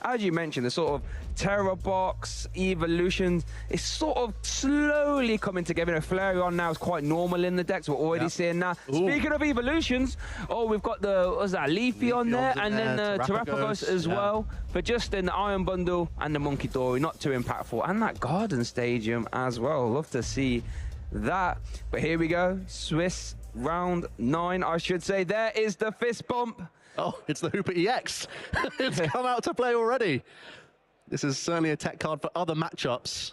as you mentioned, the sort of Tera box, evolutions, it's sort of slowly coming together. You know, Flareon now is quite normal in the decks. We're already seeing that. Speaking of evolutions, we've got the, what's that, Leafy on there, and then Terrapagos as well. But just in the Iron Bundle and the Monkey Dory, not too impactful. And that Garden Stadium as well. Love to see that. But here we go. Swiss round 9, I should say. There is the fist bump. Oh, it's the Hooper EX. It's come out to play already. This is certainly a tech card for other matchups.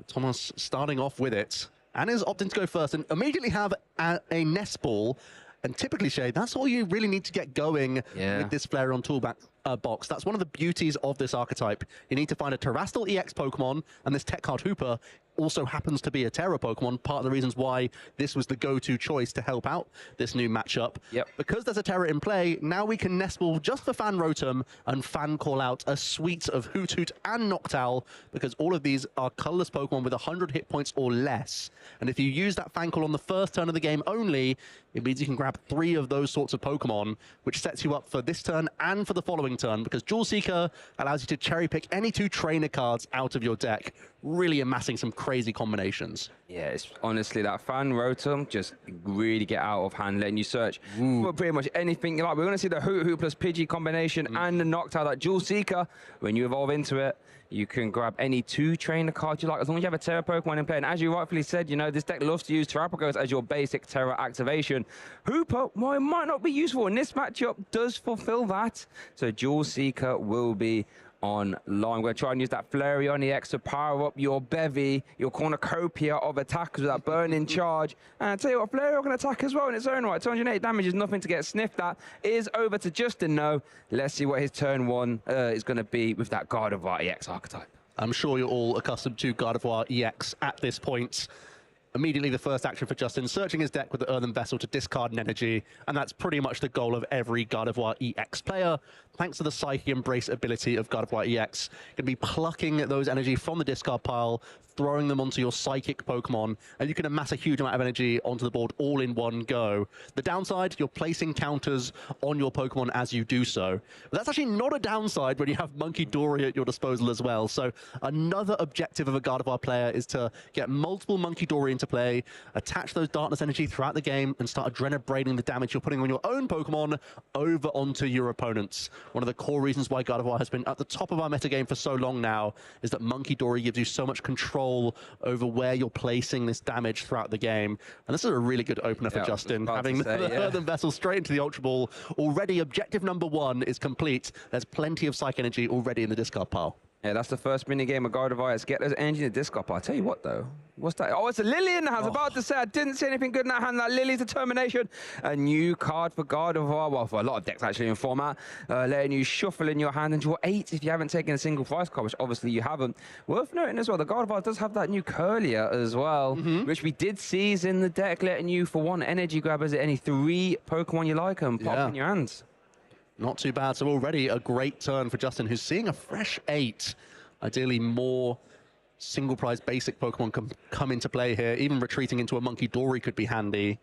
Thomas starting off with it and is opting to go first and immediately have a nest ball. And typically, Shay, that's all you really need to get going with this Flareon toolbox. That's one of the beauties of this archetype. You need to find a Terrestrial EX Pokemon, and this tech card Hooper also happens to be a Tera Pokemon, part of the reasons why this was the go-to choice to help out this new matchup. Because there's a Tera in play, now we can Nestball just for Fan Rotom and Fan Call out a suite of Hoot Hoot and Noctowl, because all of these are colorless Pokemon with 100 hit points or less. And if you use that Fan Call on the first turn of the game only, it means you can grab 3 of those sorts of Pokemon, which sets you up for this turn and for the following turn, because Jewel Seeker allows you to cherry pick any 2 trainer cards out of your deck, really amassing some crazy combinations. Yeah, it's honestly that Fan Rotom just really get out of hand, letting you search for pretty much anything you like. We're going to see the Hoot Hoot plus Pidgey combination and the Noctowl, that Jewel Seeker. When you evolve into it, you can grab any 2 trainer cards you like, as long as you have a Tera Pokemon in play. And as you rightfully said, you know, this deck loves to use Terrapagos as your basic Tera activation. Hooper, well, it might not be useful, and this matchup does fulfill that. So Jewel Seeker will be online. We're going to try and use that Flareon EX to power up your bevy, your cornucopia of attackers with that burning charge. And I tell you what, Flareon can attack as well in its own right. 208 damage is nothing to get sniffed at. It is over to Justin now. Let's see what his turn 1 is going to be with that Gardevoird EX archetype. I'm sure you're all accustomed to Gardevoird EX at this point. Immediately the first action for Justin, searching his deck with the Earthen Vessel to discard an energy, and that's pretty much the goal of every Gardevoird EX player. Thanks to the Psychic Embrace ability of Gardevoird EX, you're going to be plucking those energy from the discard pile, throwing them onto your Psychic Pokemon, and you can amass a huge amount of energy onto the board all in one go. The downside, you're placing counters on your Pokemon as you do so. But that's actually not a downside when you have Monkey Dory at your disposal as well. So another objective of a Gardevoird player is to get multiple Monkey Dory into play, attach those Darkness energy throughout the game, and start adrenabraiding the damage you're putting on your own Pokemon over onto your opponents. One of the core reasons why Gardevoird has been at the top of our metagame for so long now is that Monkey Dory gives you so much control over where you're placing this damage throughout the game. And this is a really good opener for Justin, having the Earthen Vessel straight into the Ultra Ball. Already objective number 1 is complete. There's plenty of Psych energy already in the discard pile. Yeah, that's the first mini game of Gardevoird. Get those energy in the discard pile. I tell you what, though. What's that? Oh, it's a Lily in the hand. I was about to say, I didn't see anything good in that hand. That Lily's Determination. A new card for Gardevoird. Well, for a lot of decks, actually, in format. Letting you shuffle in your hand and draw 8 if you haven't taken a single prize card, which obviously you haven't. Worth noting as well, the Gardevoird does have that new Curlier as well, which we did see is in the deck, letting you, for 1 energy grabbers, at any 3 Pokemon you like and pop in your hands. Not too bad. So already a great turn for Justin, who's seeing a fresh 8. Ideally, more single prize basic Pokemon come into play here. Even retreating into a Monkey Dory could be handy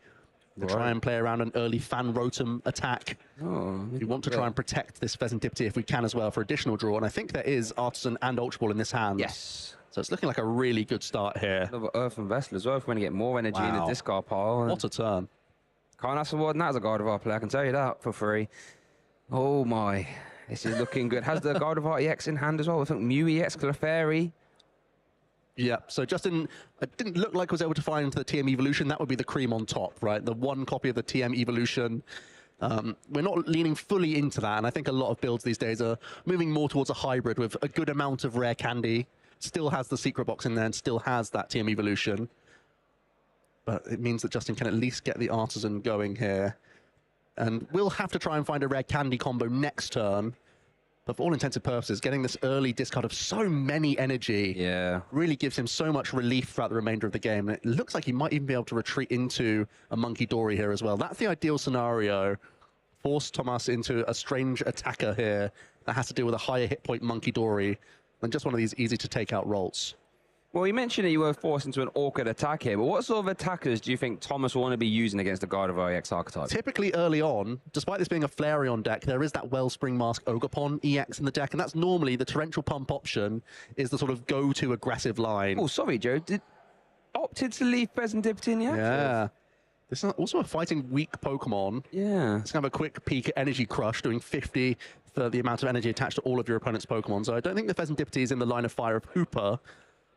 to try and play around an early Fan Rotom attack. You want to try and protect this Pheasantipity if we can as well for additional draw. And I think there is Artisan and Ultra Ball in this hand. Yes. So it's looking like a really good start here. Another Earthen Vessel as well if we want to get more energy in the discard pile. What a turn. Can't ask for more than that as a Gardevoird player, I can tell you that for free. Oh my, this is looking good. Has the Gardevoird EX in hand as well. I think Mew EX, Clefairy. Yeah, so Justin, it didn't look like I was able to find the TM Evolution. That would be the cream on top, right? The 1 copy of the TM Evolution. We're not leaning fully into that, and I think a lot of builds these days are moving more towards a hybrid with a good amount of rare candy. Still has the secret box in there and still has that TM Evolution. But it means that Justin can at least get the Artisan going here. And we'll have to try and find a rare candy combo next turn. But for all intents and purposes, getting this early discard of so many energy really gives him so much relief throughout the remainder of the game. And it looks like he might even be able to retreat into a Monkey Dory here as well. That's the ideal scenario. Force Thomas into a strange attacker here that has to deal with a higher hit point Monkey Dory than just one of these easy to take out rolls. Well, you mentioned that you were forced into an awkward attack here, but what sort of attackers do you think Thomas will want to be using against the Gardevoird EX archetype? Typically early on, despite this being a Flareon deck, there is that Wellspring Mask Ogerpon EX in the deck, and that's normally the Torrential Pump option is the sort of go-to aggressive line. Oh, sorry, Joe. Opted to leave Presentipity in the active? Yeah. This is also a fighting weak Pokemon. Yeah. Let's have a quick peek at Energy Crush, doing 50 for the amount of energy attached to all of your opponent's Pokemon. So I don't think the Presentipity is in the line of fire of Hooper.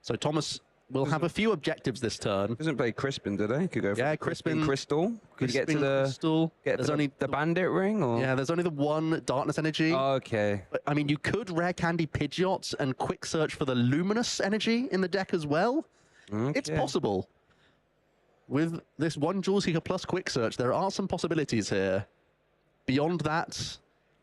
So Thomas will have a few objectives this turn. Doesn't play Crispin, do they? Could go for Crispin Crystal. Could you get to the Crystal. There's only the Bandit ring, or there's only the one Darkness Energy. Okay. But, I mean, you could Rare Candy Pidgeot and quick search for the Luminous Energy in the deck as well. Okay. It's possible. With this one Jewel Seeker plus quick search, there are some possibilities here. Beyond that,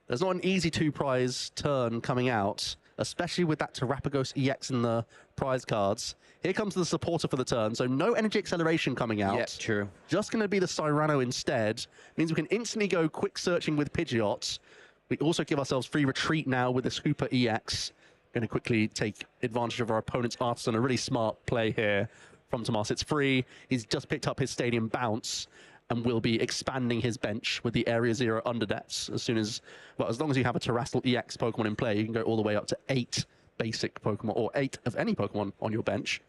there's not an easy 2-prize turn coming out, especially with that Terrapagos EX in the prize cards. Here comes the supporter for the turn, so no energy acceleration coming out. Yeah, true. Just going to be the Cyrano instead. Means we can instantly go quick searching with Pidgeot. We also give ourselves free retreat now with this Hooper EX. Going to quickly take advantage of our opponent's Artisan. A really smart play here from Tomas. It's free. He's just picked up his Stadium Bounce and will be expanding his bench with the Area 0 Underdepths as soon as, well, as long as you have a Terrestrial EX Pokemon in play, you can go all the way up to 8 basic Pokemon, or 8 of any Pokemon on your bench.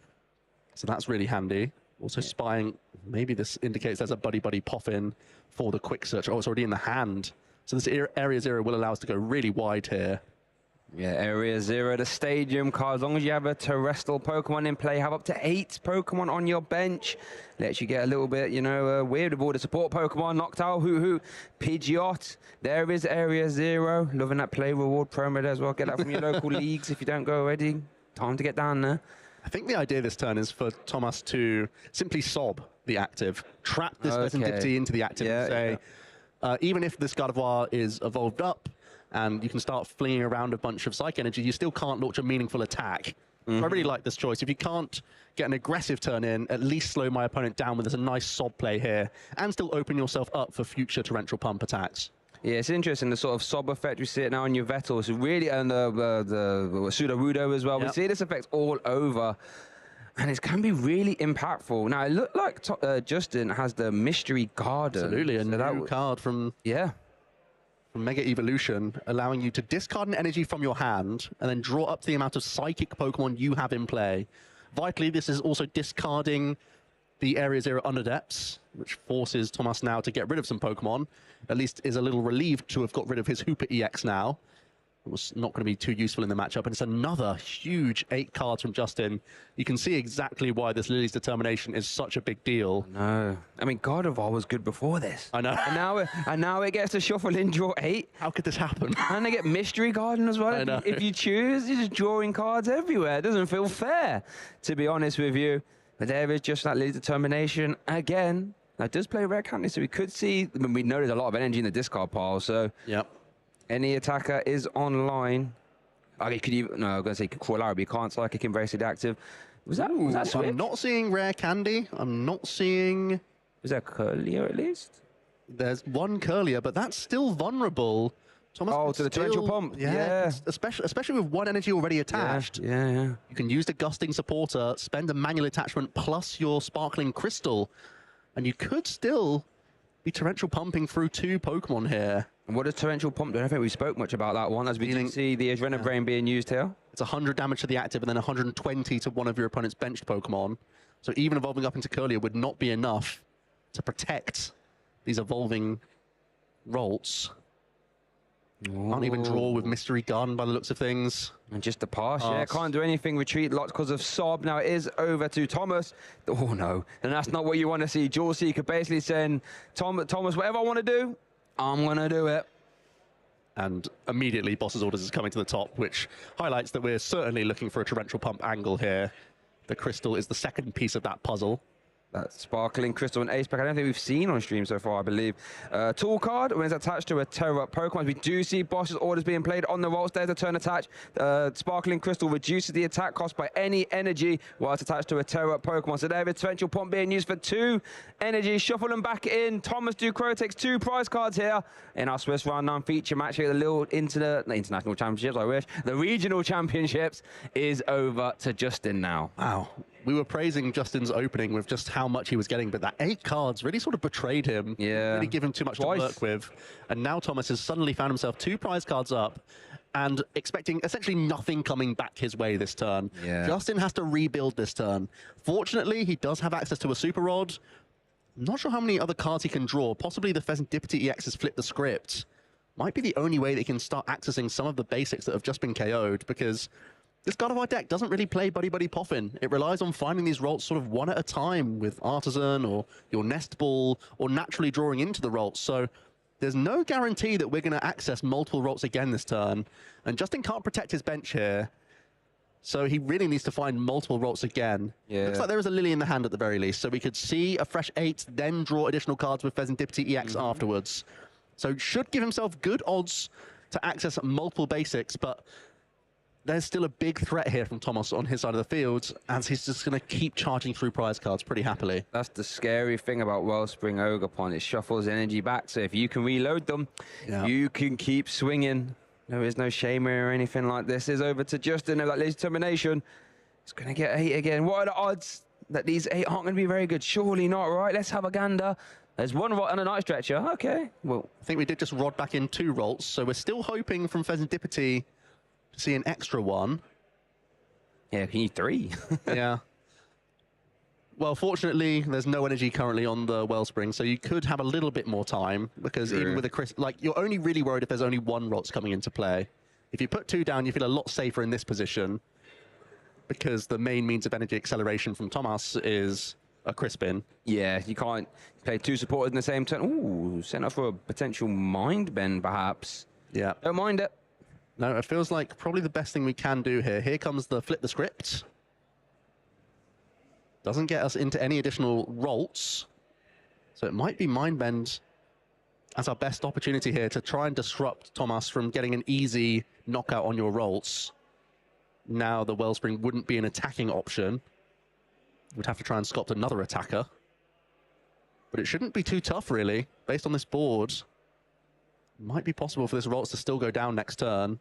So that's really handy. Also spying, maybe this indicates there's a buddy-buddy Poffin for the quick search. Oh, it's already in the hand. So this Area 0 will allow us to go really wide here. Yeah, Area 0, the Stadium card. As long as you have a terrestrial Pokemon in play, have up to 8 Pokemon on your bench. Lets you get a little bit, you know, weird with all the support Pokemon. Noctowl, Hoo-Hoo, Pidgeot. There is Area 0. Loving that play reward promo there as well. Get that from your local leagues if you don't go already. Time to get down there. I think the idea this turn is for Thomas to simply sob the active, trap this Presentipity into the active and say, even if this Gardevoird is evolved up, and you can start flinging around a bunch of Psych Energy, you still can't launch a meaningful attack. I really like this choice. If you can't get an aggressive turn in, at least slow my opponent down with this a nice sob play here, and still open yourself up for future Torrential Pump attacks. Yeah, it's interesting, the sort of sob effect. We see it now on your Vettel. So really, and the Sudowoodo as well. We see this effect all over. And it can be really impactful. Now, it looked like Justin has the Mystery Garden. Absolutely, a new card from... from Mega Evolution, allowing you to discard an energy from your hand and then draw up to the amount of psychic Pokemon you have in play. Vitally, this is also discarding the Area 0 Underdepths, which forces Thomas now to get rid of some Pokemon. At least is a little relieved to have got rid of his Hooper EX now. It was not going to be too useful in the matchup. And it's another huge 8 cards from Justin. You can see exactly why this Lily's Determination is such a big deal. No. I mean, Gardevoird was good before this. I know. And now it gets to shuffle in, draw 8. How could this happen? And they get Mystery Garden as well. I know. If you choose, you're just drawing cards everywhere. It doesn't feel fair, to be honest with you. But there is just that Lily's Determination again. Now, it does play Rare Candy, so we could see... I mean, we know there's a lot of energy in the discard pile, so... Yep. Any attacker is online. Okay, could you? No, I was going to say you could crawl out, but you can't Psychic Embrace it active. Was that Switch? I'm not seeing Rare Candy. I'm not seeing... Was that Curlier at least? There's one Curlier, but that's still vulnerable. Thomas to the Torrential Pump. Yeah. Especially with one energy already attached. Yeah. You can use the Gusting Supporter, spend a manual attachment plus your Sparkling Crystal, and you could still be Torrential Pumping through 2 Pokemon here. And what does Torrential Pump do? I don't think we spoke much about that one, as we didn't see the Adrenaline Brain being used here. It's 100 damage to the active and then 120 to one of your opponent's benched Pokemon. So even evolving up into Curlier would not be enough to protect these evolving Rolts. Can't even draw with Mystery Gun by the looks of things. And just the pass, can't do anything. Retreat locked because of Sob. Now it is over to Thomas. Oh no, and that's not what you want to see. Jewel Seeker basically saying, Thomas, whatever I want to do, I'm going to do it. And immediately Boss's Orders is coming to the top, which highlights that we're certainly looking for a Torrential Pump angle here. The Crystal is the second piece of that puzzle. That Sparkling Crystal and Ace pack, I don't think we've seen on stream so far, I believe. Tool card, when it's attached to a Tera Pokemon, we do see boss's orders being played on the rolls. There's a turn attached. Sparkling Crystal reduces the attack cost by any energy while it's attached to a Tera Pokemon. So there's a torrential pump being used for 2 energy. Shuffle them back in. Thomas Ducro takes 2 prize cards here in our Swiss Round 9 feature match here. The Lille International Championships, I wish. The Regional Championships is over to Justin now. Wow. We were praising Justin's opening with just how much he was getting, but that 8 cards really sort of betrayed him. Yeah. Really gave him too much to work with. And now Thomas has suddenly found himself 2 prize cards up and expecting essentially nothing coming back his way this turn. Yeah. Justin has to rebuild this turn. Fortunately, he does have access to a Super Rod. I'm not sure how many other cards he can draw. Possibly the Pheasantipity EX has flipped the script. Might be the only way that he can start accessing some of the basics that have just been KO'd, because this Gardevoird deck doesn't really play Buddy Buddy Poffin. It relies on finding these rolls sort of one at a time with Artisan or your Nest Ball or naturally drawing into the rolls. So there's no guarantee that we're going to access multiple rolls again this turn. And Justin can't protect his bench here. So he really needs to find multiple rolls again. Yeah. Looks like there is a Lily in the hand at the very least. So we could see a fresh 8, then draw additional cards with Pheasantipity EX afterwards. So should give himself good odds to access multiple basics, but there's still a big threat here from Thomas on his side of the field, as he's just going to keep charging through prize cards pretty happily. That's the scary thing about Wellspring Ogerpon. It shuffles energy back, so if you can reload them, you can keep swinging. There is no shame or anything like this. Is over to Justin of that lazy determination. He's going to get 8 again. What are the odds that these 8 aren't going to be very good? Surely not, right? Let's have a gander. There's 1 rot and a night stretcher. Okay, well, I think we did just rod back in 2 rolls, so we're still hoping from Pheasantipity to see an extra 1. Yeah, can you 3? Yeah. Well, fortunately, there's no energy currently on the Wellspring, so you could have a little bit more time, because even with a crisp, like, you're only really worried if there's only 1 Rots coming into play. If you put 2 down, you feel a lot safer in this position, because the main means of energy acceleration from Thomas is a Crispin. Yeah, you can't play 2 supporters in the same turn. Ooh, sent up for a potential mind bend, perhaps. Yeah. Don't mind it. No, it feels like probably the best thing we can do here. Here comes the flip the script. Doesn't get us into any additional rolts. So it might be mind bend as our best opportunity here to try and disrupt Thomas from getting an easy knockout on your rolts. Now the Wellspring wouldn't be an attacking option. We'd have to try and sculpt another attacker. But it shouldn't be too tough, really, based on this board. Might be possible for this Rolts to still go down next turn.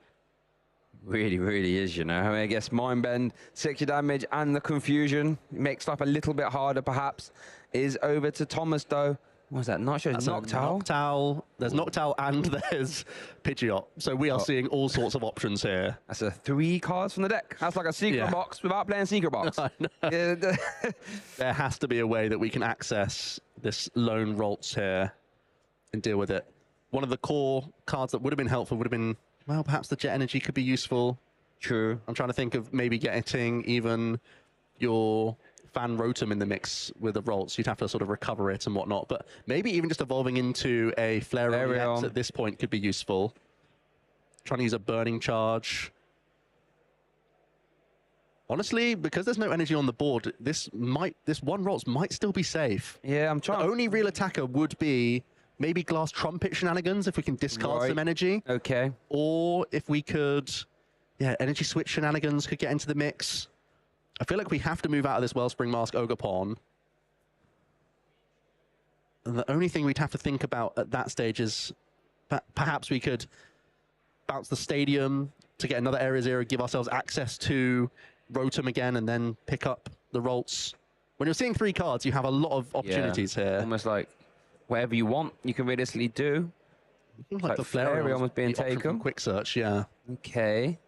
Really, really is, you know. I mean, I guess Mind Bend, 60 damage, and the confusion makes life a little bit harder, perhaps. Is over to Thomas, though. What's that? Not sure. Noctowl. There's Noctowl and there's Pidgeot. So we are seeing all sorts of options here. That's 3 cards from the deck. That's like a secret box without playing secret box. There has to be a way that we can access this lone Rolts here and deal with it. One of the core cards that would have been helpful would have been, well, perhaps the Jet Energy could be useful. True. I'm trying to think of maybe getting even your Fan Rotom in the mix with the Rolts. You'd have to sort of recover it and whatnot. But maybe even just evolving into a Flareon at this point could be useful. Trying to use a Burning Charge. Honestly, because there's no energy on the board, this 1 Rolts might still be safe. Yeah, I'm trying. The only real attacker would be maybe Glass Trumpet shenanigans if we can discard some energy. Okay. Or if we could, Energy Switch shenanigans could get into the mix. I feel like we have to move out of this Wellspring Mask Ogerpon. And the only thing we'd have to think about at that stage is perhaps we could bounce the Stadium to get another Area Zero, give ourselves access to Rotom again, and then pick up the Rolts. When you're seeing 3 cards, you have a lot of opportunities here. Almost like whatever you want, you can realistically do. Like the Flareon was being taken. Quick search, yeah. Okay.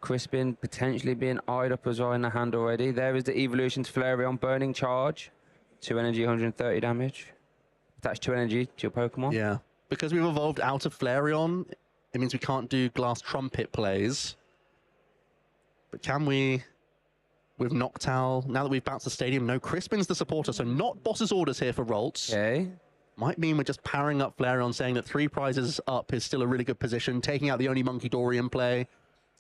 Crispin potentially being eyed up as well in the hand already. There is the evolution to Flareon, Burning Charge. 2 energy, 130 damage. Attach 2 energy to your Pokemon. Yeah. Because we've evolved out of Flareon, it means we can't do Glass Trumpet plays. But can we, with Noctowl, now that we've bounced the Stadium, no, Crispin's the supporter, so not boss's orders here for Rolts. Okay. Might mean we're just powering up Flareon, saying that 3 prizes up is still a really good position, taking out the only Monkey Dory in play.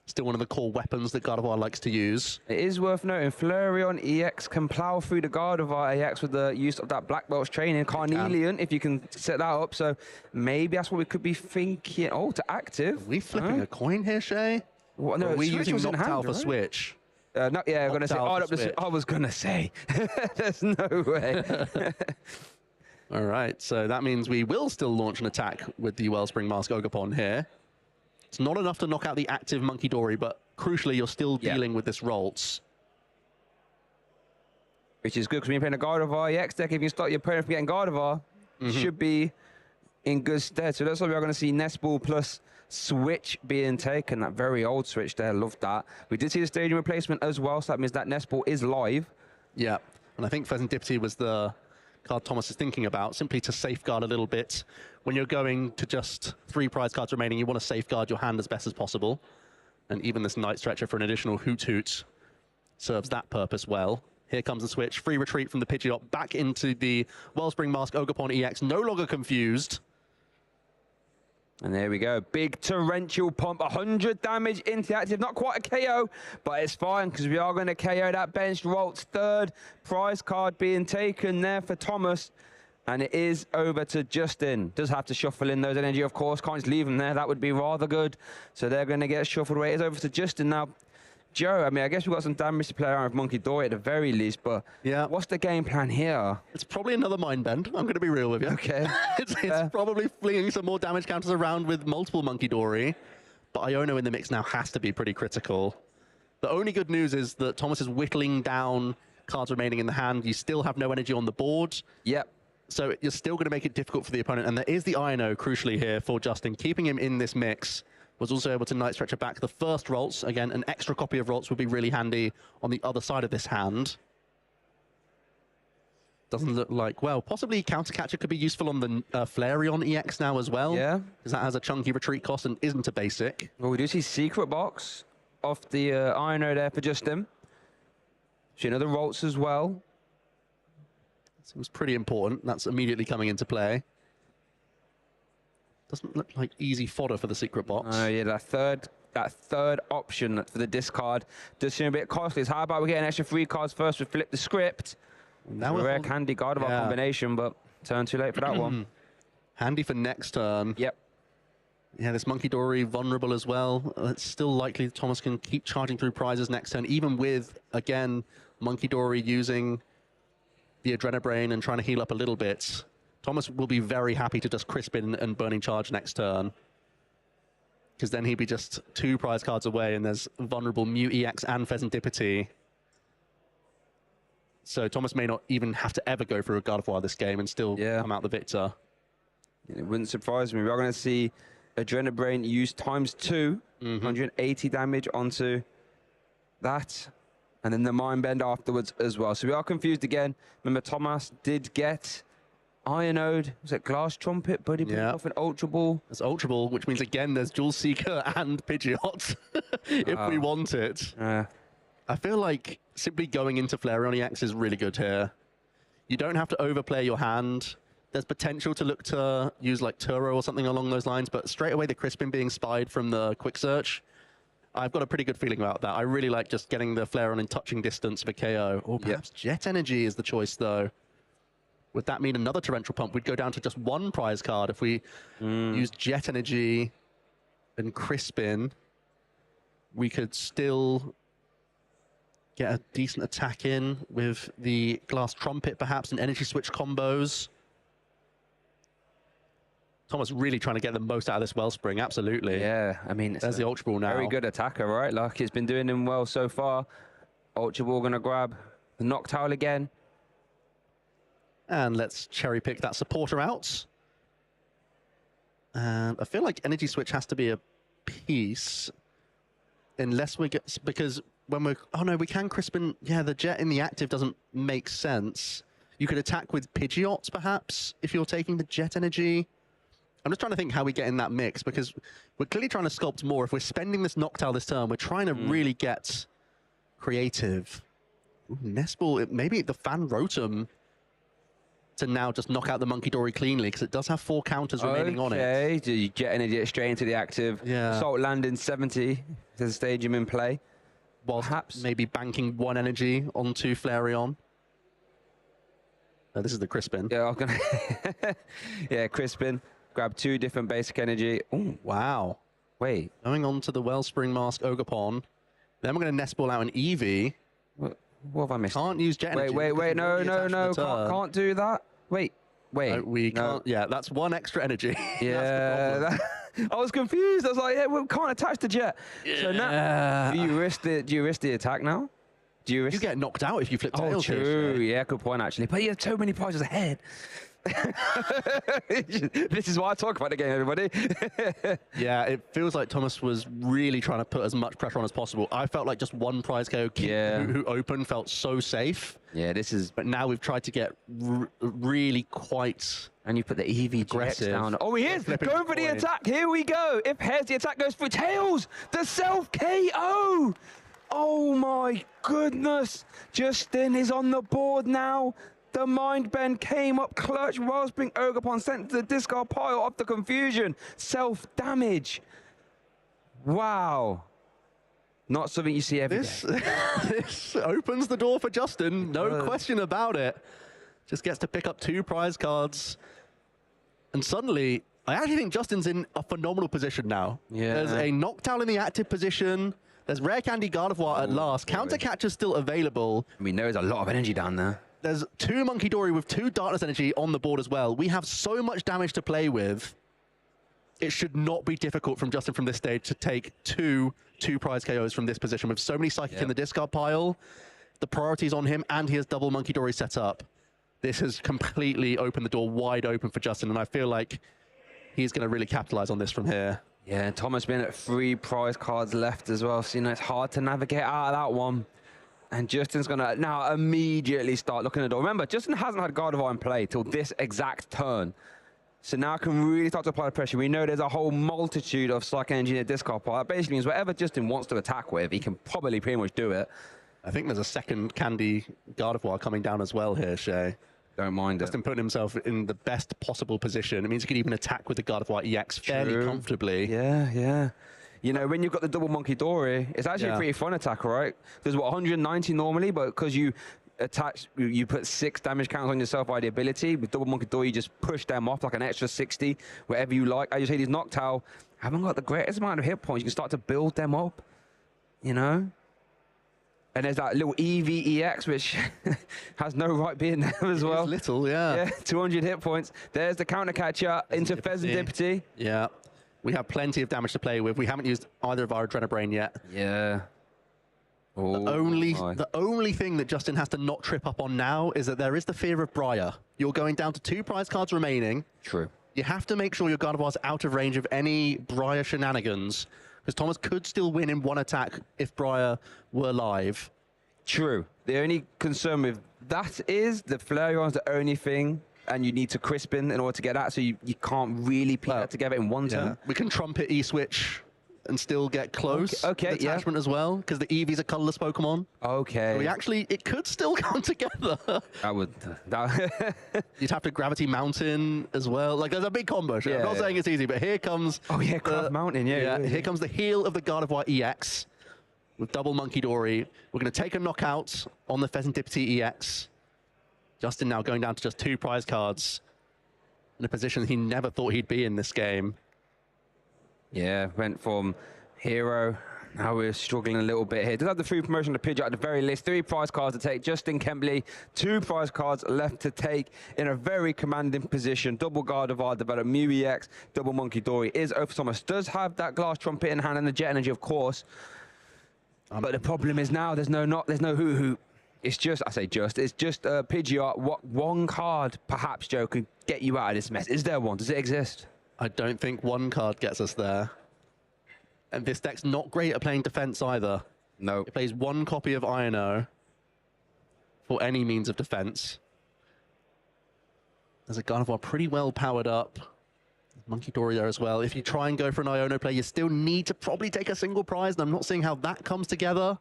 Still one of the core weapons that Gardevoird likes to use. It is worth noting, Flareon EX can plow through the Gardevoird EX with the use of that Black Belt's training. Carnelian, if you can set that up. So maybe that's what we could be thinking. Oh, to active. Are we flipping a coin here, Shay? What, no, are we Switch using was in hand, Noctowl for right? Switch? No, yeah, I'm going to say, I was going to say. There's no way. All right, so that means we will still launch an attack with the Wellspring Mask Ogerpon here. It's not enough to knock out the active Monkey Dory, but crucially, you're still dealing with this Ralts. Which is good, because when you're playing a Gardevoird EX deck, if you start your opponent from getting Gardevoird, should be in good stead. So that's why we're going to see Nest Ball plus Switch being taken. That very old Switch there, love that. We did see the Stadium replacement as well, so that means that Nest Ball is live. Yeah, and I think Pheasantipity was the card Thomas is thinking about, simply to safeguard a little bit. When you're going to just 3 prize cards remaining, you want to safeguard your hand as best as possible. And even this Night Stretcher for an additional Hoot Hoot serves that purpose well. Here comes the switch. Free retreat from the Pidgeot back into the Wellspring Mask Ogerpon EX. No longer confused. And there we go. Big torrential pump. 100 damage into the active. Not quite a KO, but it's fine because we are going to KO that benched Ralts. 3rd prize card being taken there for Thomas. And it is over to Justin. Does have to shuffle in those energy, of course. Can't just leave them there. That would be rather good. So they're going to get shuffled away. It's over to Justin now. Joe, I mean, I guess we've got some damage to play around with Monkey Dory at the very least, but yeah, what's the game plan here? It's probably another Mind Bend. I'm going to be real with you. Okay. it's probably flinging some more damage counters around with multiple Monkey Dory, but Iono in the mix now has to be pretty critical. The only good news is that Thomas is whittling down cards remaining in the hand. You still have no energy on the board. Yep. So you're still going to make it difficult for the opponent, and there is the Iono, crucially here, for Justin. Keeping him in this mix was also able to Night Stretcher back the first Ralts. Again, an extra copy of Ralts would be really handy on the other side of this hand. Doesn't look like, well, possibly Counter Catcher could be useful on the Flareon EX now as well. Yeah. Because that has a chunky retreat cost and isn't a basic. Well, we do see Secret Box off the Iono there for Justin. See another Ralts as well. Seems pretty important. That's immediately coming into play. Doesn't look like easy fodder for the Secret Box. Oh, yeah, that third option for the discard does seem a bit costly. So how about we get an extra 3 cards first? We flip the script. Now a rare Candy Gardevoird combination, but turn too late for that one. Handy for next turn. Yep. Yeah, this Monkey Dory vulnerable as well. It's still likely Thomas can keep charging through prizes next turn, even with, again, Monkey Dory using the Adrenabrain and trying to heal up a little bit. Thomas will be very happy to just crisp in and Burning Charge next turn, because then he'd be just 2 prize cards away, and there's vulnerable Mew EX and Pheasantipity. So Thomas may not even have to ever go through a Gardevoird this game and still come out the victor. It wouldn't surprise me. We are going to see Adrenabrain used ×2, 180 damage onto that. And then the Mind Bend afterwards as well. So we are confused again. Remember, Thomas did get Ionode. Was it Glass Trumpet? Buddy put off an Ultra Ball. It's Ultra Ball, which means, again, there's Jewel Seeker and Pidgeot if we want it. I feel like simply going into Flareon EX is really good here. You don't have to overplay your hand. There's potential to look to use like Turo or something along those lines, but straight away the Crispin being spied from the Quick Search, I've got a pretty good feeling about that. I really like just getting the Flareon in touching distance for KO. Or perhaps Jet Energy is the choice, though. Would that mean another Torrential Pump? We'd go down to just 1 prize card if we use Jet Energy and Crispin. We could still get a decent attack in with the Glass Trumpet, perhaps, and Energy Switch combos. Thomas really trying to get the most out of this Wellspring, absolutely. Yeah, I mean, there's the Ultra Ball now. Very good attacker, right? Like, it's been doing him well so far. Ultra Ball going to grab the Noctowl again. And let's cherry pick that supporter out. And I feel like Energy Switch has to be a piece. Unless we get, because when we're, oh no, we can Crispin. Yeah, the Jet in the active doesn't make sense. You could attack with Pidgeot, perhaps, if you're taking the Jet Energy. I'm just trying to think how we get in that mix, because we're clearly trying to sculpt more. If we're spending this Noctowl this turn, we're trying to really get creative. Ooh, Nest Ball, maybe the Fan Rotom to now just knock out the Monkey Dory cleanly, because it does have 4 counters remaining on it. Okay, so you Jet Energy straight into the active. Yeah. Assault Landing 70. Cactus Stadium in play. Whilst Perhaps. maybe banking one energy onto Flareon. This is the Crispin. Yeah, I'm gonna yeah, Crispin. Grab 2 different basic energy. Ooh, Wow. wait. Going on to the Wellspring Mask Ogerpon. Then we're going to Nest Ball out an Eevee. What have I missed? Can't use Jet Energy. Wait, no, because no, it's no, attached to the turn. can't do that. Wait. No, we no. can't. Yeah, that's 1 extra energy. Yeah, I was confused. I was like, yeah, we can't attach the jet. So now, do you risk the attack now? Do you risk? You get knocked out if you flip Oh, tails. true. Yeah, good point actually. But you have so many prizes ahead. This is why I talk about the game, everybody. Yeah, it feels like Thomas was really trying to put as much pressure on as possible. I felt like just 1 prize KO who opened felt so safe. Yeah, this is. But now we've tried to get really quite. And you put the EV Aggressive. down. Oh, he is Flipping going for the coin. attack. Here we go. If heads, the attack goes for tails. The self KO. Oh my goodness. Justin is on the board now. The Mind Bend came up clutch. Wellspring Ogerpon sent to the discard pile of the confusion. Self-damage. Wow. Not something you see every day. This opens the door for Justin. No question about it. Just gets to pick up 2 prize cards. And suddenly, I actually think Justin's in a phenomenal position now. Yeah. There's a Noctowl in the active position. There's Rare Candy Gardevoird at last. Counter Catcher's still available. I mean, there is a lot of energy down there. There's 2 Monkey Dory with 2 Darkness Energy on the board as well. We have so much damage to play with. It should not be difficult from Justin from this stage to take two prize KOs from this position with so many Psychic in the discard pile. The priority's on him, and he has double Monkey Dory set up. This has completely opened the door wide open for Justin, and I feel like he's going to really capitalize on this from here. Yeah, Thomas been at 3 prize cards left as well, so you know it's hard to navigate out of that one. And Justin's going to now immediately start looking at the door. Remember, Justin hasn't had Gardevoird in play till this exact turn. So now can really start to apply the pressure. We know there's a whole multitude of Psychic Energy in the discard pile. That basically means whatever Justin wants to attack with, he can probably pretty much do it. I think there's a second Candy Gardevoird coming down as well here, Shay. Don't mind it. Justin putting himself in the best possible position. It means he can even attack with the Gardevoird EX fairly comfortably. Yeah, yeah. You know, when you've got the double Monkey Dory, it's actually a pretty fun attack, right? There's what, 190 normally, but because you attach, you put 6 damage counts on yourself by the ability. With double Monkey Dory, you just push them off like an extra 60, wherever you like. As you say, these Noctowl haven't got the greatest amount of hit points. You can start to build them up, you know? And there's that little EVEX, which has no right being there as well. It's little, yeah. Yeah, 200 hit points. There's the counter catcher into Pheasantipity. Yeah. We have plenty of damage to play with. We haven't used either of our Adrenabrain yet. Yeah. Oh, The only thing that Justin has to not trip up on now is that there is the fear of Briar. You're going down to 2 prize cards remaining. True. You have to make sure your Gardevoird's out of range of any Briar shenanigans, because Thomas could still win in 1 attack if Briar were live. True. The only concern with that is the Flareon's the only thing, and you need to Crispin in order to get that, so you can't really put that together in one turn. We can Trumpet E-Switch and still get close. Okay, with attachment as well, because the Eevee's a colorless Pokemon. Okay. So we actually, it could still come together. That would... You'd have to Gravity Mountain as well. Like, there's a big combo. I'm not saying it's easy, but here comes... Oh, yeah, Craft Mountain, Here comes the heel of the Gardevoird EX with double Monkey Dory. We're going to take a knockout on the Pheasantipity EX. Justin now going down to just 2 prize cards in a position he never thought he'd be in this game. Yeah, went from hero. Now we're struggling a little bit here. Does have the free promotion to Pidgeot at the very least. 3 prize cards to take. Justin Kembley, 2 prize cards left to take in a very commanding position. Double Gardevoird developed Mew EX. Double Monkey Dory is over. Thomas does have that Glass Trumpet in hand and the Jet Energy, of course. But the problem is now there's no Hoo-Hoo. It's just, it's just Pidgeot. What 1 card, perhaps, Joe, could get you out of this mess? Is there one? Does it exist? I don't think 1 card gets us there. And this deck's not great at playing defense either. No. It plays 1 copy of Iono for any means of defense. There's a Gardevoird pretty well powered up. Monkey Dory there as well. If you try and go for an Iono play, you still need to probably take a single prize, and I'm not seeing how that comes together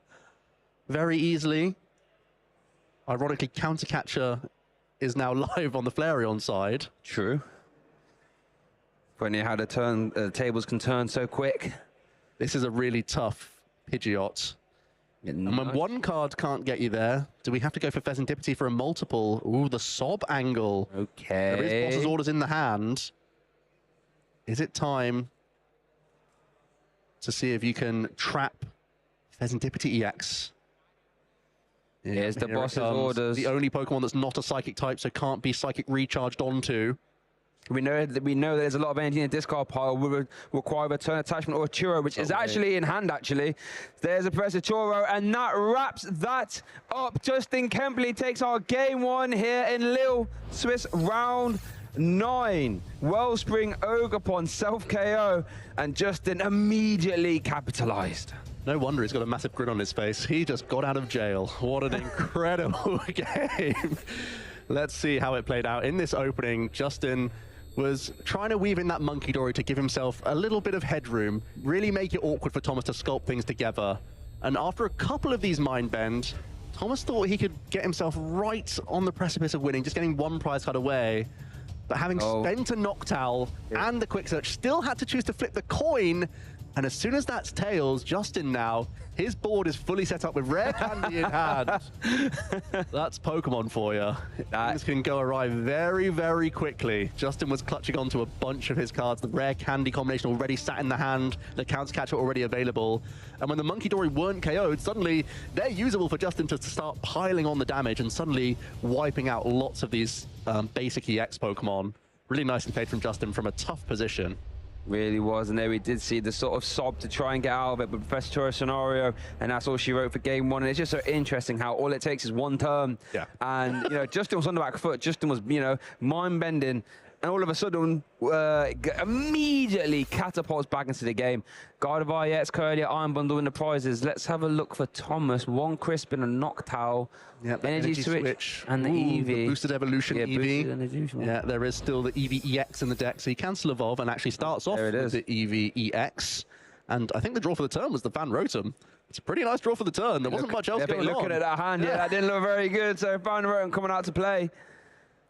very easily. Ironically, Counter Catcher is now live on the Flareon side. True. Funny how the tables can turn so quick. This is a really tough Pidgeot. Yeah, and when one card can't get you there, do we have to go for Pheasantipity for a multiple? Ooh, the Sob angle. Okay. There is boss's orders in the hand. Is it time to see if you can trap Pheasantipity EX? Here's the boss's orders. The only Pokemon that's not a Psychic type, so can't be Psychic recharged onto. We know that there's a lot of energy in the discard pile. We require a return attachment or a churro, which is actually in hand, actually. There's a Professor Churro, and that wraps that up. Justin Kempley takes our game 1 here in Lille, Swiss, round 9. Wellspring Ogerpon self-KO, and Justin immediately capitalized. No wonder he's got a massive grin on his face. He just got out of jail. What an incredible game. Let's see how it played out. In this opening, Justin was trying to weave in that Monkey Dory to give himself a little bit of headroom, really make it awkward for Thomas to sculpt things together. And after a couple of these Mind Bend, Thomas thought he could get himself right on the precipice of winning, just getting one prize card away. But having spent a Noctowl and the Quick Search, still had to choose to flip the coin. And as soon as that's tails, Justin now, his board is fully set up with rare candy in hand. That's Pokemon for you. Things can go awry very, very quickly. Justin was clutching onto a bunch of his cards. The rare candy combination already sat in the hand. The counter catcher already available. And when the Monkey Dory weren't KO'd, suddenly they're usable for Justin to start piling on the damage and suddenly wiping out lots of these basic EX Pokemon. Really nicely played from Justin from a tough position. Really was, and there we did see the sort of sob to try and get out of it, but Professor Churro scenario, and that's all she wrote for game 1. And it's just so interesting how all it takes is one turn. Yeah. And, you know, Justin was on the back foot. Justin was, you know, mind-bending. And all of a sudden, immediately catapults back into the game. Gardevoird, EX, Curly, Iron Bundle in the prizes. Let's have a look for Thomas. 1 crisp and a Noctowl. Yep, energy switch. And the EV. The boosted evolution EV. Boosted yeah, there is still the EV EX in the deck, so he can still evolve and actually starts off with the EV EX. And I think the draw for the turn was the Van Rotem. It's a pretty nice draw for the turn. There wasn't much else going on. Looking at that hand, that didn't look very good. So Van Rotem coming out to play.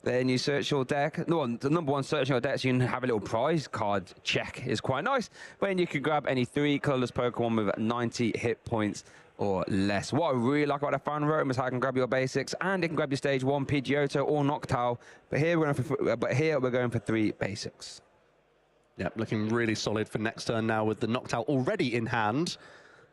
Then you search your deck. No, the number 1 searching your deck, so you can have a little prize card check is quite nice. When you can grab any 3 colorless Pokemon with 90 hit points or less. What I really like about the Fan Rotom is how I can grab your basics and it can grab your stage 1 Pidgeotto or Noctowl. But here we're going for 3 basics. Yep, looking really solid for next turn now with the Noctowl already in hand.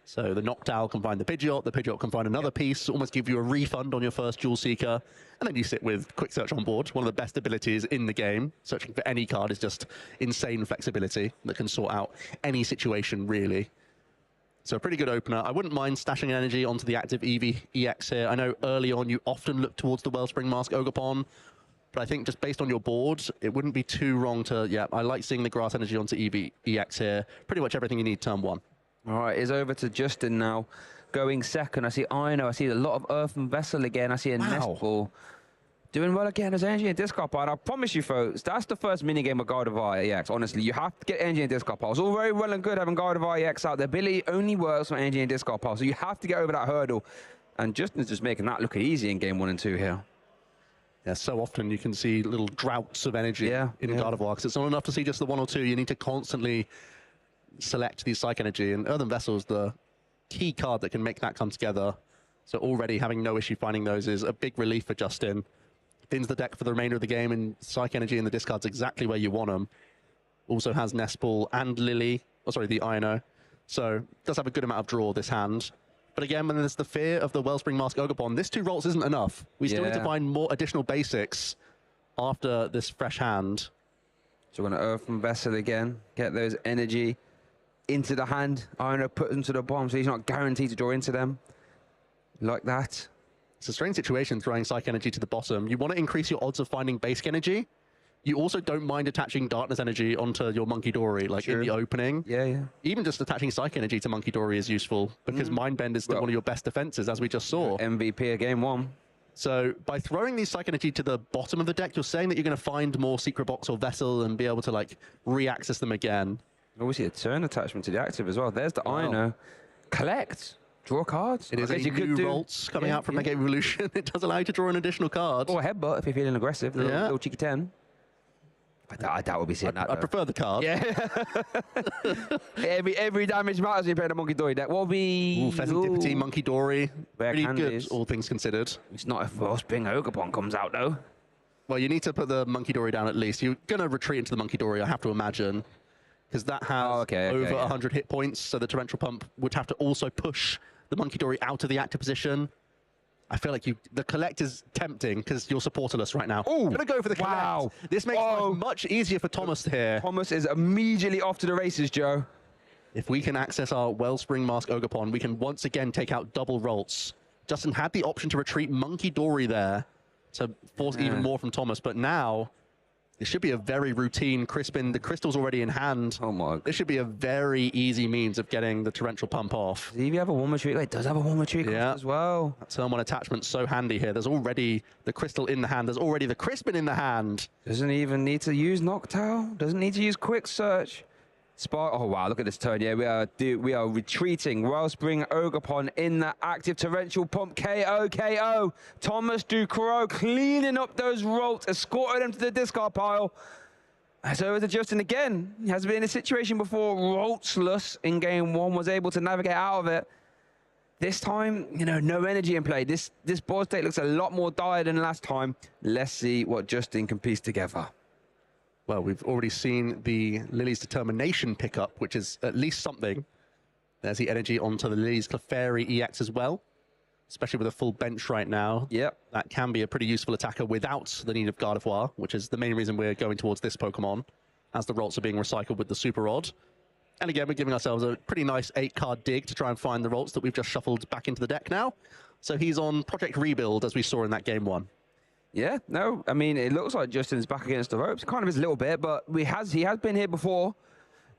So the Noctowl can find the Pidgeot can find another piece, almost give you a refund on your first Jewel Seeker, and then you sit with Quick Search on board, one of the best abilities in the game. Searching for any card is just insane flexibility that can sort out any situation, really. So a pretty good opener. I wouldn't mind stashing energy onto the active EV EX here. I know early on you often look towards the Wellspring Mask Ogerpon, but I think just based on your board, it wouldn't be too wrong to, I like seeing the grass energy onto EV EX here. Pretty much everything you need turn 1. All right, it's over to Justin now, going second. I see Ino, I see a lot of Earthen Vessel again. I see a Nest Ball. Doing well again as energy and discard pile. And I promise you, folks, that's the first minigame of Gardevoird EX. Honestly, you have to get energy and discard pile. It's all very well and good having Gardevoird EX out. The ability only works on energy and discard pile, so you have to get over that hurdle. And Justin's just making that look easy in game 1 and 2 here. Yeah, so often you can see little droughts of energy in Gardevoird, because it's not enough to see just the 1 or 2. You need to constantly select these Psych Energy, and Earthen Vessel is the key card that can make that come together. So already having no issue finding those is a big relief for Justin. Thins the deck for the remainder of the game, and Psych Energy in the discard's exactly where you want them. Also has Nest Ball and Lily, the Ino. So does have a good amount of draw, this hand. But again, when there's the fear of the Wellspring Mask Ogerpon, this 2 rolls isn't enough. We still need to find more additional basics after this fresh hand. So we're going to Earthen Vessel again, get those energy into the hand. Ino put them to the bottom, so he's not guaranteed to draw into them. Like that. It's a strange situation throwing Psych Energy to the bottom. You want to increase your odds of finding basic energy. You also don't mind attaching Darkness Energy onto your Monkey Dory, like in the opening. Yeah. Even just attaching Psych Energy to Monkey Dory is useful, because Mind Bend is still one of your best defenses, as we just saw. MVP of game 1. So by throwing these Psych Energy to the bottom of the deck, you're saying that you're going to find more Secret Box or Vessel and be able to, like, re-access them again. We see a turn attachment to the active as well. There's the Ino. Collect. Draw cards. It is a new Rolts coming out from Mega Evolution. It does allow you to draw an additional card. Or a Headbutt if you're feeling aggressive. Little cheeky 10. I doubt we'll be seeing that. I prefer the card. Yeah. every damage matters when you play the Monkey Dory deck. What will be... Pheasant Dippity, Monkey Dory. Rare Pretty candies. good, all things considered. It's not if Wellspring Ogapon comes out, though. Well, you need to put the Monkey Dory down at least. You're going to retreat into the Monkey Dory, I have to imagine. Because that has over 100 hit points, so the Torrential Pump would have to also push the Monkey Dory out of the active position. I feel like the Collect is tempting because you're supporterless right now. Oh, going to go for the Collect. Wow. This makes life much easier for Thomas here. Thomas is immediately off to the races, Joe. If we can access our Wellspring Mask Ogapon, we can once again take out double Rolts. Justin had the option to retreat Monkey Dory there to force even more from Thomas, but now it should be a very routine Crispin. The crystal's already in hand. Oh my. This should be a very easy means of getting the Torrential Pump off. Does he have a Warm Retreat? It does have a Warm Retreat as well. That Turn 1 attachment's so handy here. There's already the crystal in the hand. There's already the Crispin in the hand. Doesn't even need to use Noctowl. Doesn't need to use Quick Search. Spark. Oh wow, look at this turn. Yeah, we are retreating. Wellspring Ogapon in the active Torrential Pump. KO. Thomas Ducro cleaning up those Rolts, escorting them to the discard pile. So it's Justin again. He has been in a situation before. Roltsless in game 1, was able to navigate out of it. This time, you know, no energy in play. This board state looks a lot more dire than last time. Let's see what Justin can piece together. Well, we've already seen the Lily's Determination pickup, which is at least something. There's the energy onto the Lily's Clefairy EX as well, especially with a full bench right now. Yep. That can be a pretty useful attacker without the need of Gardevoird, which is the main reason we're going towards this Pokemon, as the Rolts are being recycled with the Super Rod. And again, we're giving ourselves a pretty nice 8-card dig to try and find the Rolts that we've just shuffled back into the deck now. So he's on Project Rebuild, as we saw in that game 1. Yeah, no, I mean, it looks like Justin's back against the ropes. Kind of is a little bit, but he has been here before.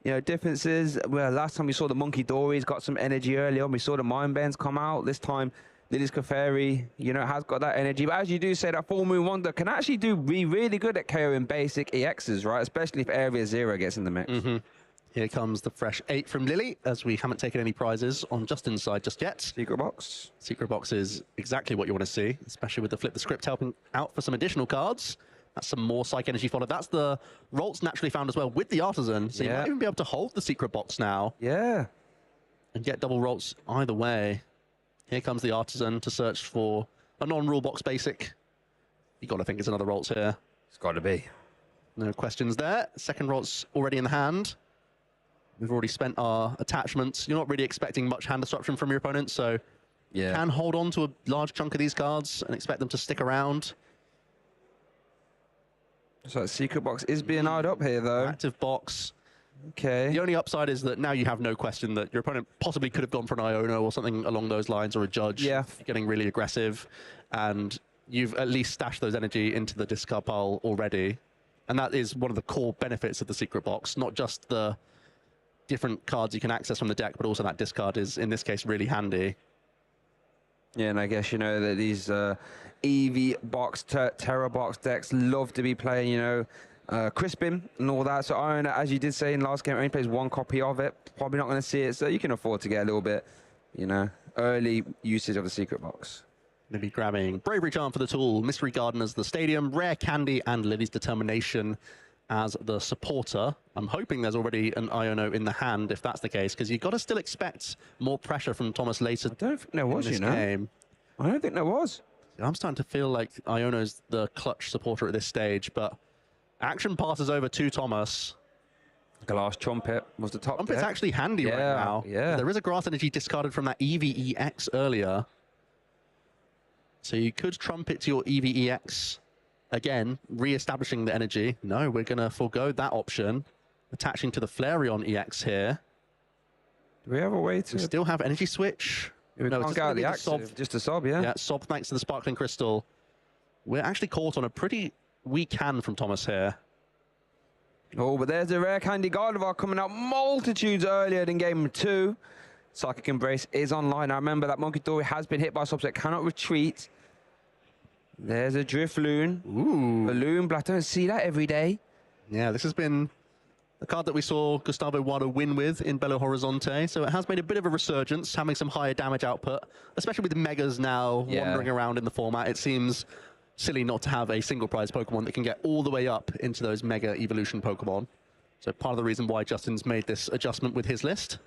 You know, differences. Well, last time we saw the Monkey Dory's got some energy early on. We saw the Mind Bends come out. This time, Lily's Clefairy, you know, has got that energy. But as you do say, that Full Moon Wonder can actually be really good at KOing basic EXs, right? Especially if Area 0 gets in the mix. Here comes the fresh 8 from Lily, as we haven't taken any prizes on Justin's side just yet. Secret box. Secret box is exactly what you want to see, especially with the Flip the Script helping out for some additional cards. That's some more Psych Energy followed. That's the Rolts naturally found as well with the Artisan, so you might even be able to hold the Secret box now. Yeah. And get double Rolts either way. Here comes the Artisan to search for a non-rule box basic. You got to think it's another Rolts here. It's got to be. No questions there. Second Rolts already in the hand. We've already spent our attachments. You're not really expecting much hand disruption from your opponent, so you can hold on to a large chunk of these cards and expect them to stick around. So Secret Box is being eyed up here, though. Active box. Okay. The only upside is that now you have no question that your opponent possibly could have gone for an Iono or something along those lines, or a Judge. Yeah. Getting really aggressive. And you've at least stashed those energy into the discard pile already. And that is one of the core benefits of the Secret Box, not just the different cards you can access from the deck, but also that discard is, in this case, really handy. Yeah, and I guess, you know, that these EV box, Tera box decks love to be playing, you know, Crispin and all that. So Iron, as you did say in last game, only plays 1 copy of it. Probably not going to see it, so you can afford to get a little bit, you know, early usage of the Secret Box. Going to be grabbing Bravery Charm for the tool, Mystery Garden as the stadium, Rare Candy, and Lily's Determination as the supporter. I'm hoping there's already an Iono in the hand, if that's the case, because you've got to still expect more pressure from Thomas later. I don't think there was, you know. Game. I don't think there was. I'm starting to feel like Iono's the clutch supporter at this stage, but action passes over to Thomas. Glass Trumpet was the top Trumpet's deck. actually handy right now. Yeah. There is a Grass Energy discarded from that EVEX earlier. So you could Trumpet to your EVEX. Again, re-establishing the energy. No, we're going to forego that option. Attaching to the Flareon EX here. Do we have a way to... We still have Energy Switch. We can't get out the active, just a sob, yeah? Yeah, sob thanks to the Sparkling Crystal. We're actually caught on a pretty weak hand from Thomas here. Oh, but there's the Rare Candy Gardevoird coming out multitudes earlier than game 2. Psychic Embrace is online. I remember that Monkey Dory has been hit by a subset, cannot retreat. There's a Drifloon. Ooh. Balloon Blast. I don't see that every day. Yeah, this has been the card that we saw Gustavo Wado win with in Belo Horizonte. So it has made a bit of a resurgence, having some higher damage output, especially with the Megas now wandering around in the format. It seems silly not to have a single prize Pokemon that can get all the way up into those Mega Evolution Pokemon. So part of the reason why Justin's made this adjustment with his list.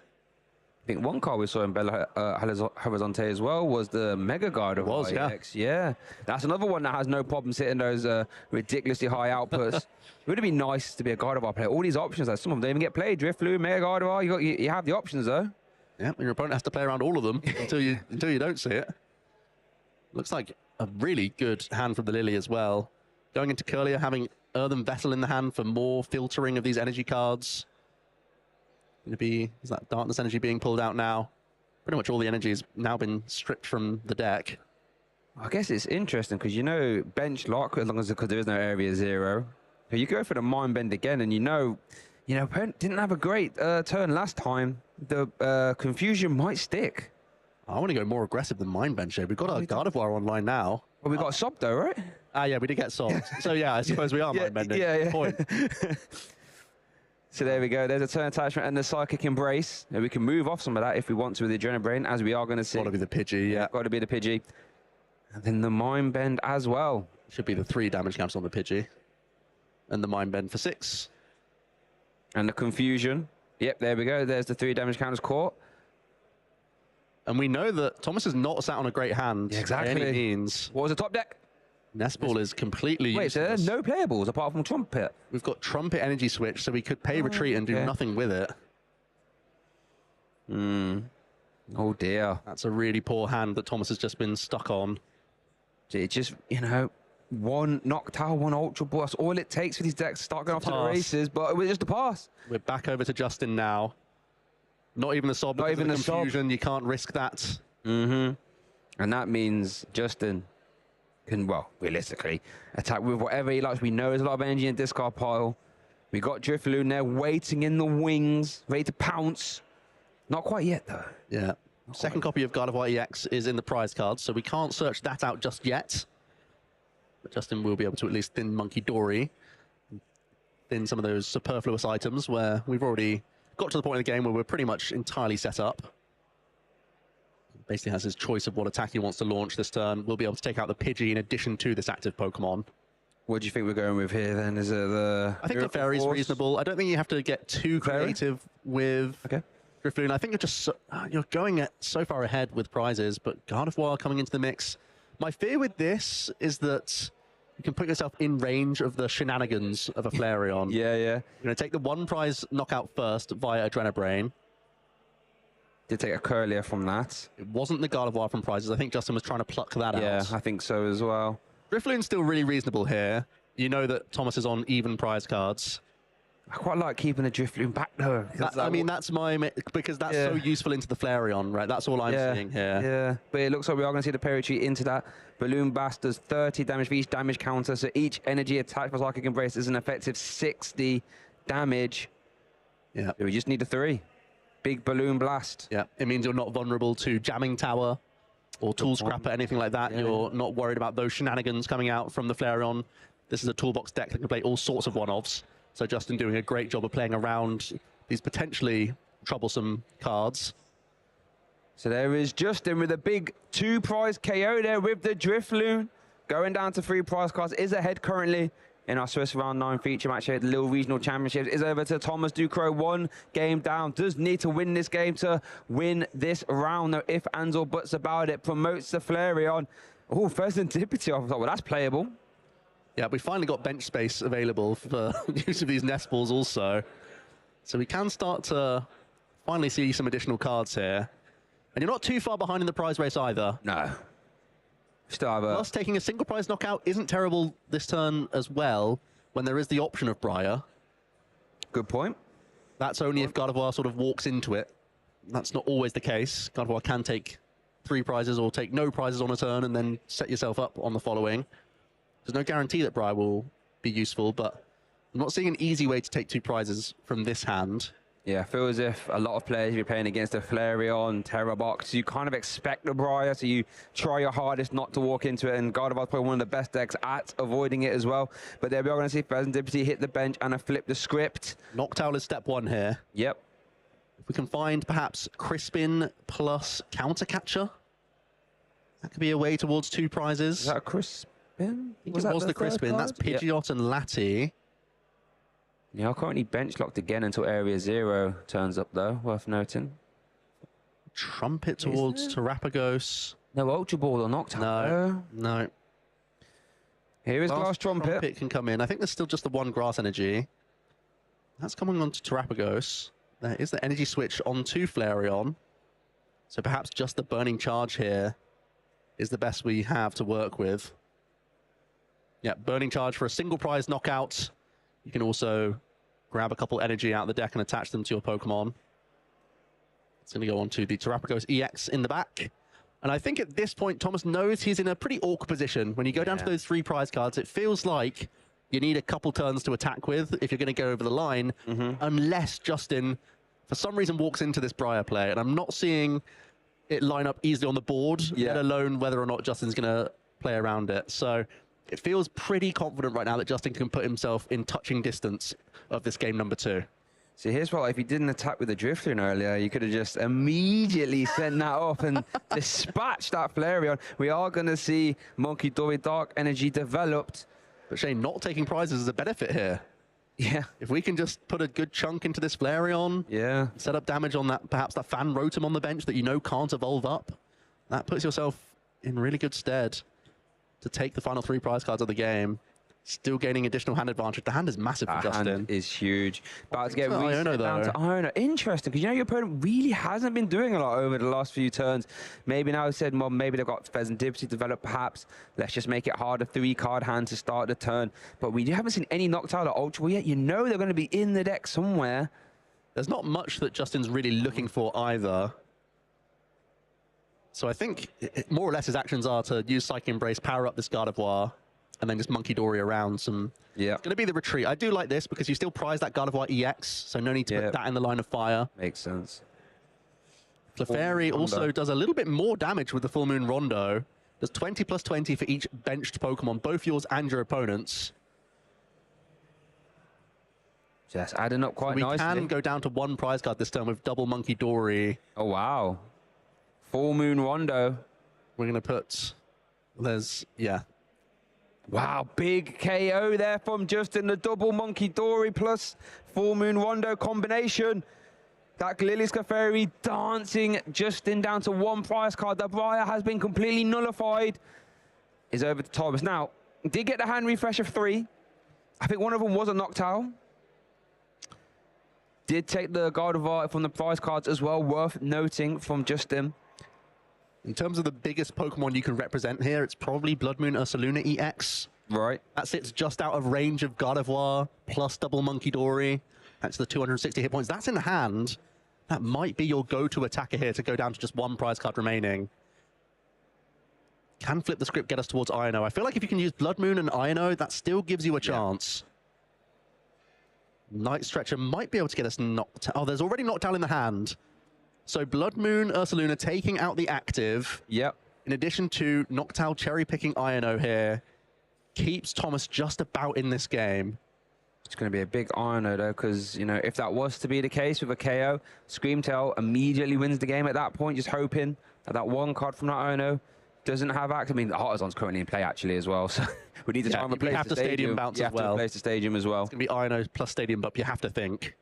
I think one card we saw in Belo Horizonte as well was the Mega Gardevoird EX. Yeah. That's another one that has no problem hitting those ridiculously high outputs. It would have been nice to be a Gardevoird player. All these options, like, some of them don't even get played. Drifloon, Mega Gardevoird, you have the options though. Yeah, and your opponent has to play around all of them until you don't see it. Looks like a really good hand from the Lily as well. Going into Curlier, having Earthen Vessel in the hand for more filtering of these energy cards. Going to be, is that Darkness energy being pulled out now? Pretty much all the energy has now been stripped from the deck. I guess it's interesting because, you know, bench lock, as long as because there is no area 0. You go for the Mind Bend again, and you know, opponent didn't have a great turn last time. The confusion might stick. I want to go more aggressive than Mind Bend here. We've got our Gardevoir online now. Well, we got a Sob though, right? Yeah, we did get Sob. So yeah, I suppose we are Mind Bending. Yeah. Point. So there we go. There's a turn attachment and the Psychic Embrace. Now we can move off some of that if we want to with the Adrenabrain, as we are going to see. Got to be the Pidgey, yeah. Got to be the Pidgey. And then the Mind Bend as well. Should be the 3 damage counts on the Pidgey. And the Mind Bend for 6. And the Confusion. Yep, there we go. There's the 3 damage counters caught. And we know that Thomas is not sat on a great hand. Yeah, exactly. By any means. What was the top deck? Nestball is completely useless. Wait, so there's no playables apart from Trumpet? We've got Trumpet Energy Switch, so we could pay Retreat and do nothing with it. Oh, dear. That's a really poor hand that Thomas has just been stuck on. It just, you know, one Noctowl, one Ultra Ball. That's all it takes for these decks to start going off to the races, but it was just a pass. We're back over to Justin now. Not even the Sob. Not even the Confusion. You can't risk that. And that means Justin can, well, realistically, attack with whatever he likes. We know there's a lot of energy in the discard pile. We got Drifloon there waiting in the wings, ready to pounce. Not quite yet, though. Yeah. Second copy of Gardevoird EX is in the prize card, so we can't search that out just yet. But Justin will be able to at least thin Monkey Dory, thin some of those superfluous items where we've already got to the point in the game where we're pretty much entirely set up. Basically has his choice of what attack he wants to launch this turn. We'll be able to take out the Pidgey in addition to this active Pokemon. What do you think we're going with here then? Is it the... I think the Fairy's reasonable. I don't think you have to get too creative with Drifloon. I think you're going so far ahead with prizes, but Gardevoir coming into the mix. My fear with this is that you can put yourself in range of the shenanigans of a Flareon. Yeah. You're going to take the 1 prize knockout first via Adrenabrain. Did take a Curlier from that. It wasn't the Gardevoir from prizes. I think Justin was trying to pluck that out. Yeah, I think so as well. Drifloon's still really reasonable here. You know that Thomas is on even prize cards. I quite like keeping the Drifloon back though. I mean, that's because that's so useful into the Flareon, right? That's all I'm seeing here. Yeah, but it looks like we are going to see the Parachute into that. Balloon Blast does 30 damage for each damage counter, so each energy attack for Psychic Embrace is an effective 60 damage. Yeah. So we just need a 3. Big Balloon Blast. Yeah, it means you're not vulnerable to Jamming Tower or Tool Scrapper, anything like that. You're not worried about those shenanigans coming out from the Flareon. This is a toolbox deck that can play all sorts of one-offs. So Justin doing a great job of playing around these potentially troublesome cards. So there is Justin with a big 2 prize KO there with the Drifloon. Going down to 3 prize cards, is ahead currently in our Swiss Round 9 feature match here at the Lille Regional Championships. Is over to Thomas Ducrot, 1 game down. Does need to win this game to win this round. No ifs, ands, or buts about it. Promotes the Flareon. Oh, first Antipity. I thought, well, that's playable. Yeah, we finally got bench space available for use of these nest balls also. So we can start to finally see some additional cards here. And you're not too far behind in the prize race either. No. Still have a... Plus, taking a single prize knockout isn't terrible this turn as well, when there is the option of Briar. Good point. That's only if Gardevoir sort of walks into it. That's not always the case. Gardevoir can take 3 prizes or take no prizes on a turn and then set yourself up on the following. There's no guarantee that Briar will be useful, but I'm not seeing an easy way to take 2 prizes from this hand. Yeah, I feel as if a lot of players, if you're playing against a Flareon, Tera box, you kind of expect the Briar, so you try your hardest not to walk into it, and Gardevoir's probably one of the best decks at avoiding it as well. But there we are going to see Serendipity hit the bench and a flip the script. Noctowl is step 1 here. Yep. If we can find perhaps Crispin plus Countercatcher, that could be a way towards 2 prizes. Is that a Crisp? Crispin? I think it was the Crispin. That's Pidgeot and Lati. Yeah, I'm currently bench locked again until Area 0 turns up, though. Worth noting. Trumpet towards Terapagos. No Ultra Ball or Noctowl. No. Here is Glass Trumpet. Trumpet can come in. I think there's still just the one Grass Energy. That's coming on to Terapagos. There is the energy switch onto Flareon. So perhaps just the Burning Charge here is the best we have to work with. Yeah, Burning Charge for a single prize knockout. You can also grab a couple energy out of the deck and attach them to your Pokemon. It's going to go on to the Terapagos EX in the back. And I think at this point, Thomas knows he's in a pretty awkward position. When you go down to those 3 prize cards, it feels like you need a couple turns to attack with if you're going to go over the line, unless Justin, for some reason, walks into this Briar play. And I'm not seeing it line up easily on the board, let alone whether or not Justin's going to play around it. So it feels pretty confident right now that Justin can put himself in touching distance of this game number 2. See, here's what, if he didn't attack with the Drifloon earlier, you could have just immediately sent that off and dispatched that Flareon. We are going to see Monkey Dory Dark Energy developed. But Shane, not taking prizes is a benefit here. Yeah. If we can just put a good chunk into this Flareon, set up damage on that, perhaps that Fan Rotom on the bench that you know can't evolve up, that puts yourself in really good stead to take the final 3 prize cards of the game. Still gaining additional hand advantage. The hand is massive for Justin. Hand is huge. About to get reset Iono, down to Iono. Interesting, because you know your opponent really hasn't been doing a lot over the last few turns. Maybe now he said, well, maybe they've got Pheasant Dipsy developed, perhaps. Let's just make it harder. 3-card hand to start the turn. But we haven't seen any Noctowl or Ultra Ball yet. You know they're going to be in the deck somewhere. There's not much that Justin's really looking for either. So I think more or less his actions are to use Psychic Embrace, power up this Gardevoird, and then just Monkey Dory around some. Yeah. It's going to be the retreat. I do like this because you still prize that Gardevoird EX, so no need to put that in the line of fire. Makes sense. Clefairy also does a little bit more damage with the Full Moon Rondo. There's 20 plus 20 for each benched Pokemon, both yours and your opponent's. Just adding up quite nicely. We can go down to 1 prize card this turn with double Monkey Dory. Oh, wow. Full Moon Rondo. We're going to put... Wow, big KO there from Justin. The double Monkey Dory plus Full Moon Rondo combination. That Lily's Clefairy dancing Justin down to 1 prize card. The Briar has been completely nullified. Is over to Thomas. Now, did get the hand refresh of 3. I think one of them was a Noctowl. Did take the Gardevoird from the prize cards as well. Worth noting from Justin. In terms of the biggest Pokemon you can represent here, it's probably Blood Moon Ursaluna EX. Right. That sits just out of range of Gardevoird, plus double Monkey Dory. That's the 260 hit points. That's in the hand. That might be your go-to attacker here to go down to just 1 prize card remaining. Can flip the script, get us towards Iono. I feel like if you can use Blood Moon and Iono, that still gives you a chance. Night Stretcher might be able to get us knocked out. Oh, there's already Noctowl in the hand. So Blood Moon Ursaluna taking out the active. Yep. In addition to Noctowl cherry-picking Iono here, keeps Thomas just about in this game. It's going to be a big Iono, though, because, you know, if that was to be the case with a KO, Screamtail immediately wins the game at that point, just hoping that that 1 card from that Iono doesn't have active. I mean, the Heartizon's currently in play, actually, as well, so we need to try and replace the stadium bounce as well. You have to replace the stadium as well. It's going to be Iono plus stadium bump, you have to think.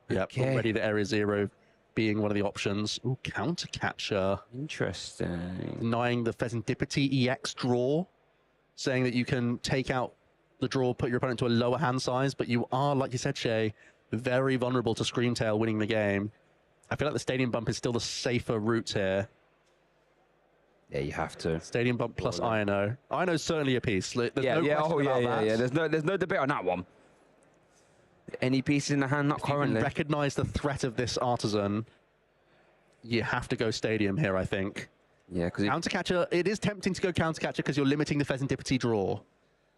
Yep, already the Area 0 being one of the options. Ooh, Counter Catcher. Interesting. Denying the Pheasantipity EX draw, saying that you can take out the draw, put your opponent to a lower hand size, but you are, like you said, Shay, very vulnerable to Screamtail winning the game. I feel like the Stadium Bump is still the safer route here. Yeah, you have to. Stadium Bump plus Iono. Iono's certainly a piece. There's no question about that. There's no debate on that one. Any pieces in the hand? Not currently. If you can recognize the threat of this Artisan, you have to go Stadium here, I think. Yeah, because Counter Catcher, it is tempting to go Counter Catcher because you're limiting the Pheasantipity draw.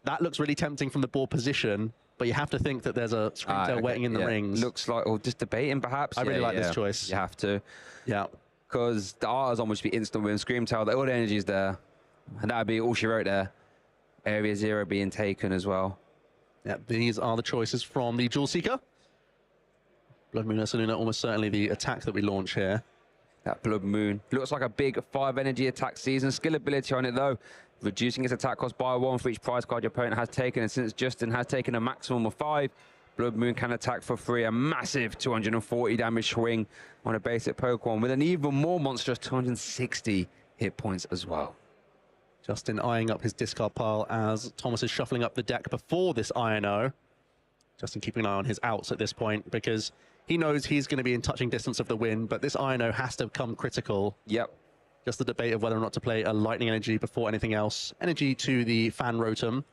That looks really tempting from the board position, but you have to think that there's a Screamtail waiting in the rings. Looks like, or just debating perhaps. I really like this choice. You have to. Yeah. Because the Artisan would just be instant win. Screamtail, all the energy is there. And that would be all she wrote there. Area 0 being taken as well. Yeah, these are the choices from the Jewel Seeker. Blood Moon Ursaluna, almost certainly the attack that we launch here. That Blood Moon looks like a big 5 energy attack season. Skill ability on it though. reducing its attack cost by 1 for each prize card your opponent has taken. And since Justin has taken a maximum of 5, Blood Moon can attack for free, a massive 240 damage swing on a basic Pokemon with an even more monstrous 260 hit points as well. Justin eyeing up his discard pile as Thomas is shuffling up the deck before this INO. Justin keeping an eye on his outs at this point because he knows he's going to be in touching distance of the win, but this INO has to come critical. Yep. Just the debate of whether or not to play a Lightning Energy before anything else. Energy to the Fan Rotom.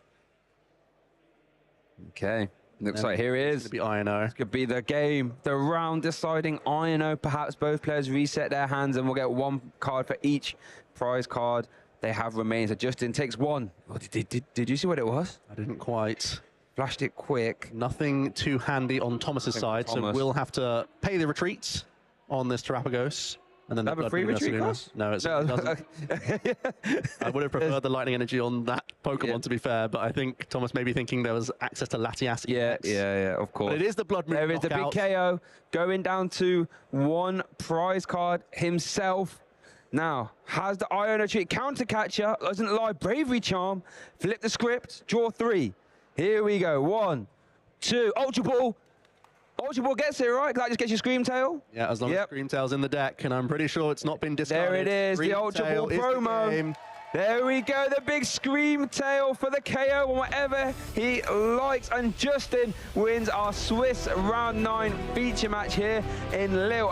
Okay. Looks like here it is. It's going to be INO. This could be the game, the round deciding INO. Perhaps both players reset their hands and we'll get 1 card for each prize card they have remains. So Justin takes 1. Oh, did you see what it was? I didn't quite. Flashed it quick. Nothing too handy on Thomas's side, so we'll have to pay the retreats on this Terapagos. And then have a free retreat cost? No, it doesn't. I would have preferred the Lightning Energy on that Pokemon, to be fair, but I think Thomas may be thinking there was access to Latias. Yeah, of course. But it is the Blood Moon There is the big KO going down to 1 prize card himself. Now, has the Iron Retreat counter catcher, doesn't lie, Bravery Charm, flip the script, draw 3. Here we go, 1, 2, Ultra Ball. Ultra Ball gets it, right? That just gets your Scream Tail. Yeah, as long as Scream Tail's in the deck, and I'm pretty sure it's not been discarded. There it is, Scream the Ultra Tail Ball promo. There we go, the big Scream Tail for the KO on whatever he likes. And Justin wins our Swiss Round 9 feature match here in Lille.